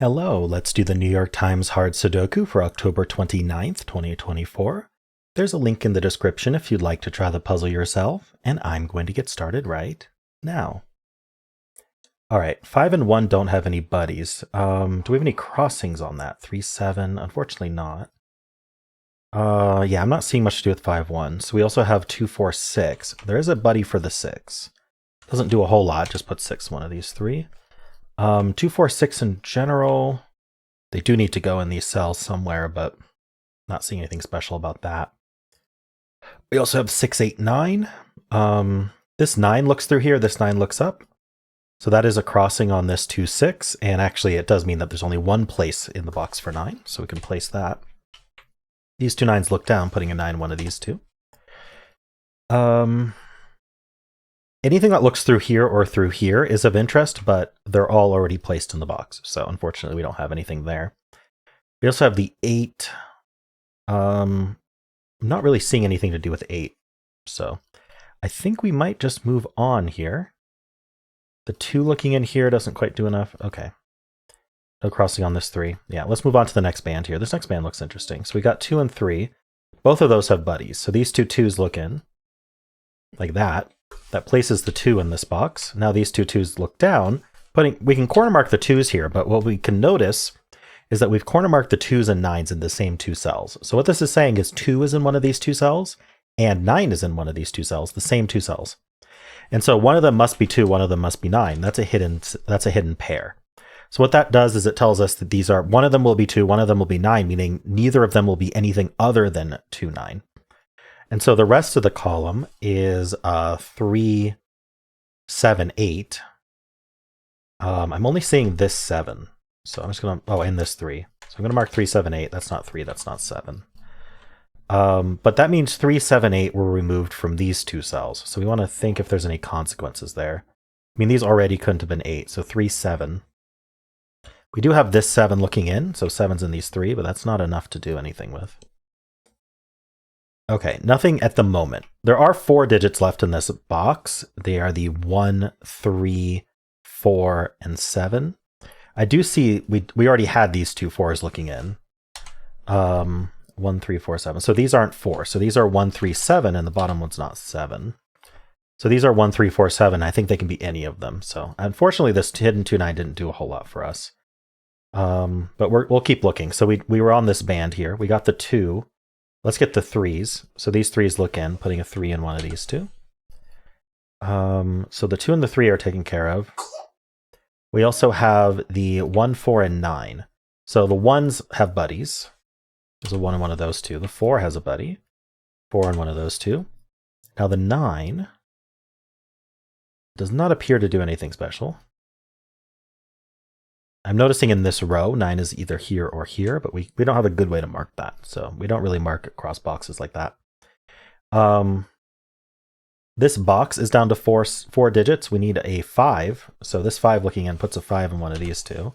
Hello, let's do the New York Times Hard Sudoku for October 29th, 2024. There's a link in the description if you'd like to try the puzzle yourself, and I'm going to get started right now. Alright, 5 and 1 don't have any buddies. Do we have any crossings on that? 3, 7, unfortunately not. Yeah, I'm not seeing much to do with 5, 1. So we also have 2, 4, 6. There is a buddy for the 6. Doesn't do a whole lot, just put 6 one of these three. 2, 4, 6 in general, they do need to go in these cells somewhere, but not seeing anything special about that. We also have 6, 8, 9. This 9 looks through here, this 9 looks up. So that is a crossing on this 2, 6, and actually it does mean that there's only one place in the box for 9, so we can place that. These two 9s look down, putting a 9 in one of these two. Anything that looks through here or through here is of interest, but they're all already placed in the box, so unfortunately we don't have anything there. We also have the 8. I'm not really seeing anything to do with 8, so I think we might just move on here. The 2 looking in here doesn't quite do enough. Okay. No crossing on this 3. Yeah, let's move on to the next band here. This next band looks interesting. So we got 2 and 3. Both of those have buddies. So these two 2s look in like that. That places the 2 in this box. Now these two 2s look down. We can corner mark the 2s here, but what we can notice is that we've corner marked the 2s and 9s in the same 2 cells. So what this is saying is 2 is in one of these 2 cells, and 9 is in one of these 2 cells, the same 2 cells. And so one of them must be 2, one of them must be 9. That's a hidden pair. So what that does is it tells us that these are, one of them will be 2, one of them will be 9, meaning neither of them will be anything other than 2, 9. And so the rest of the column is 3, 7, 8. I'm only seeing this 7. So I'm just going to, and this 3. So I'm going to mark 3, 7, 8. That's not 3, that's not 7. But that means 3, 7, 8 were removed from these 2 cells. So we want to think if there's any consequences there. I mean, these already couldn't have been 8, so 3, 7. We do have this 7 looking in, so 7's in these 3, but that's not enough to do anything with. Okay, nothing at the moment. There are 4 digits left in this box. They are the 1, 3, 4, and 7. I do see we already had these 2 4s looking in. 1, 3, 4, 7. So these aren't 4. So these are 1, 3, 7, and the bottom one's not 7. So these are 1, 3, 4, 7. I think they can be any of them. So unfortunately, this hidden 2, 9 didn't do a whole lot for us. But we'll keep looking. So we were on this band here. We got the 2. Let's get the 3s. So these 3s look in, putting a 3 in one of these 2. So the 2 and the 3 are taken care of. We also have the 1, 4, and 9. So the 1s have buddies. There's a 1 in one of those 2. The 4 has a buddy. 4 in one of those 2. Now the 9 does not appear to do anything special. I'm noticing in this row, 9 is either here or here, but we don't have a good way to mark that. So we don't really mark across boxes like that. This box is down to 4 digits. We need a 5. So this 5 looking in puts a 5 in one of these 2.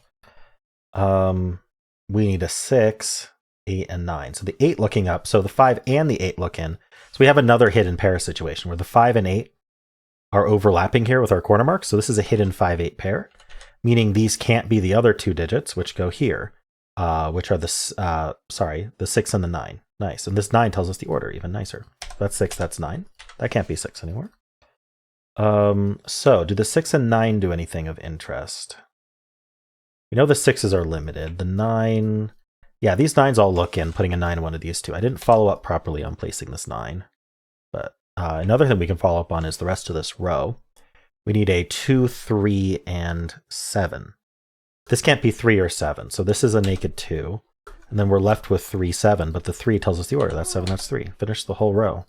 We need a 6, 8, and 9. So the 8 looking up, so the 5 and the 8 look in. So we have another hidden pair situation where the 5 and 8 are overlapping here with our corner marks. So this is a hidden 5, 8 pair, meaning these can't be the other 2 digits, which go here, which are the 6 and the 9. Nice. And this 9 tells us the order, even nicer. That's 6, that's 9. That can't be 6 anymore. So do the 6 and 9 do anything of interest? We know the 6s are limited. The 9, yeah, these 9s all look in, putting a 9 in one of these 2. I didn't follow up properly on placing this 9. But another thing we can follow up on is the rest of this row. We need a 2, 3, and 7. This can't be 3 or 7, so this is a naked 2. And then we're left with 3, 7, but the 3 tells us the order. That's 7, that's 3. Finish the whole row.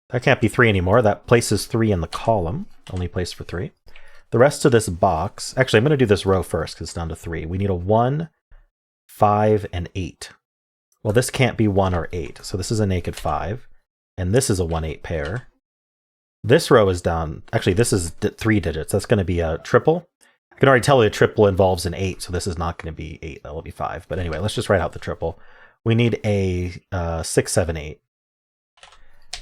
That can't be 3 anymore. That places 3 in the column, only place for 3. The rest of this box, actually I'm going to do this row first because it's down to 3. We need a 1, 5, and 8. Well, this can't be 1 or 8, so this is a naked 5. And this is a 1, 8 pair. This row is down, actually this is 3 digits. That's going to be a triple. I can already tell you a triple involves an 8, so this is not going to be 8, that will be 5. But anyway, let's just write out the triple. We need a 6, 7, 8.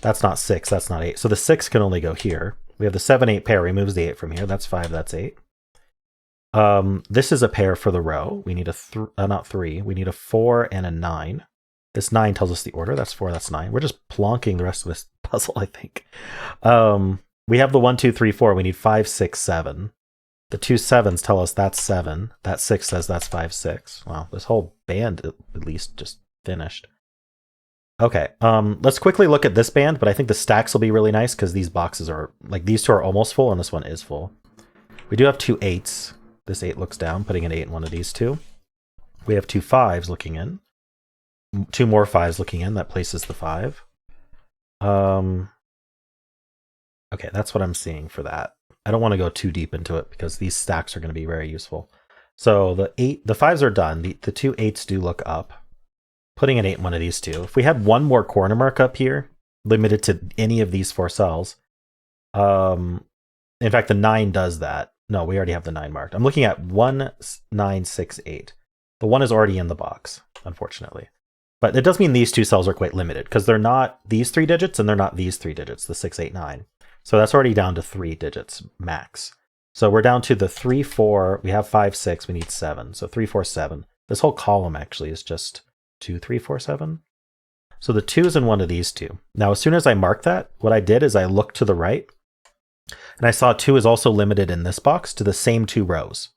That's not 6, that's not 8. So the 6 can only go here. We have the 7, 8 pair, removes the 8 from here. That's 5, that's 8. This is a pair for the row. We need a not 3. We need a 4 and a 9. This 9 tells us the order. That's 4, that's 9. We're just plonking the rest of this puzzle, I think. We have the 1, 2, 3, 4. We need 5, 6, 7. The 2 7s tell us that's 7. That 6 says that's 5, 6. Wow, this whole band at least just finished. Okay, let's quickly look at this band, but I think the stacks will be really nice because these boxes are, like, these two are almost full and this one is full. We do have 2 8s. This 8 looks down, putting an 8 in one of these two. We have 2 5s looking in. 2 more 5s looking in. That places the 5. Okay, that's what I'm seeing for that. I don't want to go too deep into it because these stacks are going to be very useful. So the 5s are done. The 2 8s do look up. Putting an 8 in one of these two. If we had one more corner mark up here, limited to any of these 4 cells, in fact, the 9 does that. No, we already have the 9 marked. I'm looking at 1, 9, 6, 8. The 1 is already in the box, unfortunately. But it does mean these 2 cells are quite limited because they're not these 3 digits and they're not these 3 digits, the 6, 8, 9. So that's already down to 3 digits max. So we're down to the 3, 4. We have 5, 6. We need 7. So 3, 4, 7. This whole column actually is just 2, 3, 4, 7. So the 2 is in one of these two. Now, as soon as I marked that, what I did is I looked to the right, and I saw 2 is also limited in this box to the same 2 rows.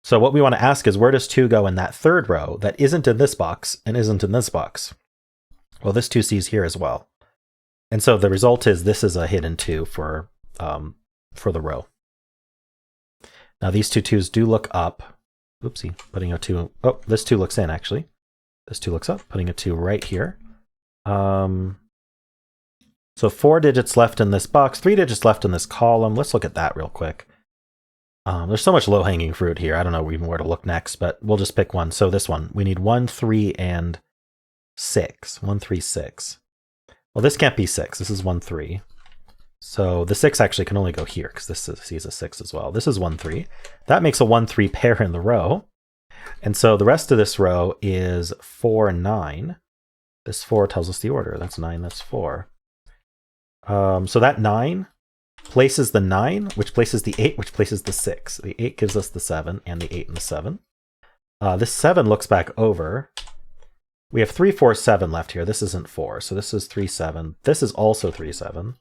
So what we want to ask is, where does 2 go in that third row that isn't in this box and isn't in this box? Well, this 2C is here as well. And so the result is this is a hidden 2 for the row. Now these 2 2s do look up. Oopsie, putting a 2. Oh, this 2 looks in actually. This 2 looks up, putting a 2 right here. So 4 digits left in this box, 3 digits left in this column. Let's look at that real quick. There's so much low-hanging fruit here. I don't know even where to look next, but we'll just pick one. So this one, we need 1, 3, and 6. 1, 3, 6. Well, this can't be 6. This is 1, 3. So the 6 actually can only go here because this sees a 6 as well. This is 1, 3. That makes a 1, 3 pair in the row. And so the rest of this row is 4 and 9. This 4 tells us the order. That's 9, that's 4. So that 9 places the 9, which places the 8, which places the 6. The 8 gives us the 7, and the 8 and the 7. This 7 looks back over. We have 3, 4, 7 left here. This isn't 4, so this is 3, 7. This is also 3, 7.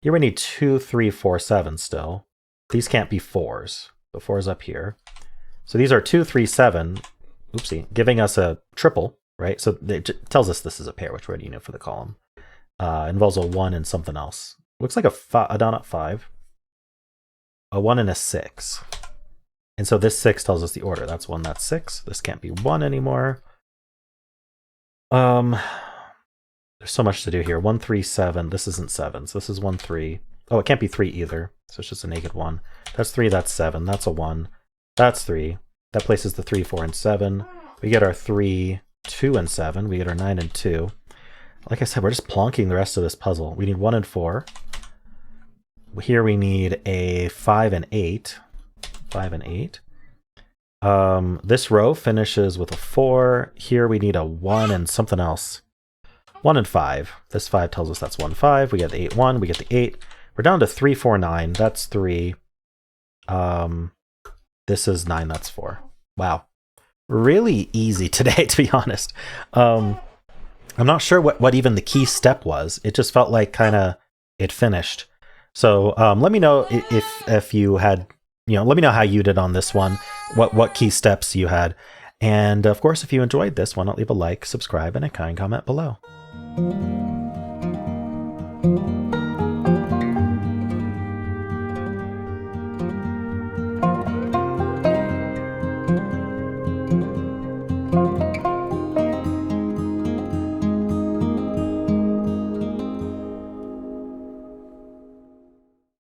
Here we need 2, 3, 4, 7 still. These can't be 4s. The 4 is up here. So these are 2, 3, 7. Oopsie, giving us a triple, right? So it tells us this is a pair, which we already know for the column. Involves a 1 and something else. Looks like a down at 5. A 1 and a 6. And so this 6 tells us the order. That's 1, that's 6. This can't be 1 anymore. There's so much to do here. 1, 3, 7. This isn't 7. So this is 1, 3. Oh, it can't be 3 either. So it's just a naked 1. That's 3, that's 7. That's a 1. That's 3. That places the 3, 4, and 7. We get our 3, 2, and 7. We get our 9 and 2. Like I said, we're just plonking the rest of this puzzle. We need 1 and 4. Here we need a 5 and 8. 5 and 8. This row finishes with a 4. Here we need a 1 and something else. 1 and 5. This 5 tells us that's 1, 5. We get the 8, 1. We get the 8. We're down to 3, 4, 9. That's 3. This is 9. That's 4. Wow. Really easy today, to be honest. I'm not sure what even the key step was. It just felt like kind of it finished. So let me know if you had, let me know how you did on this one, what key steps you had. And of course, if you enjoyed this, why not leave a like, subscribe, and a kind comment below.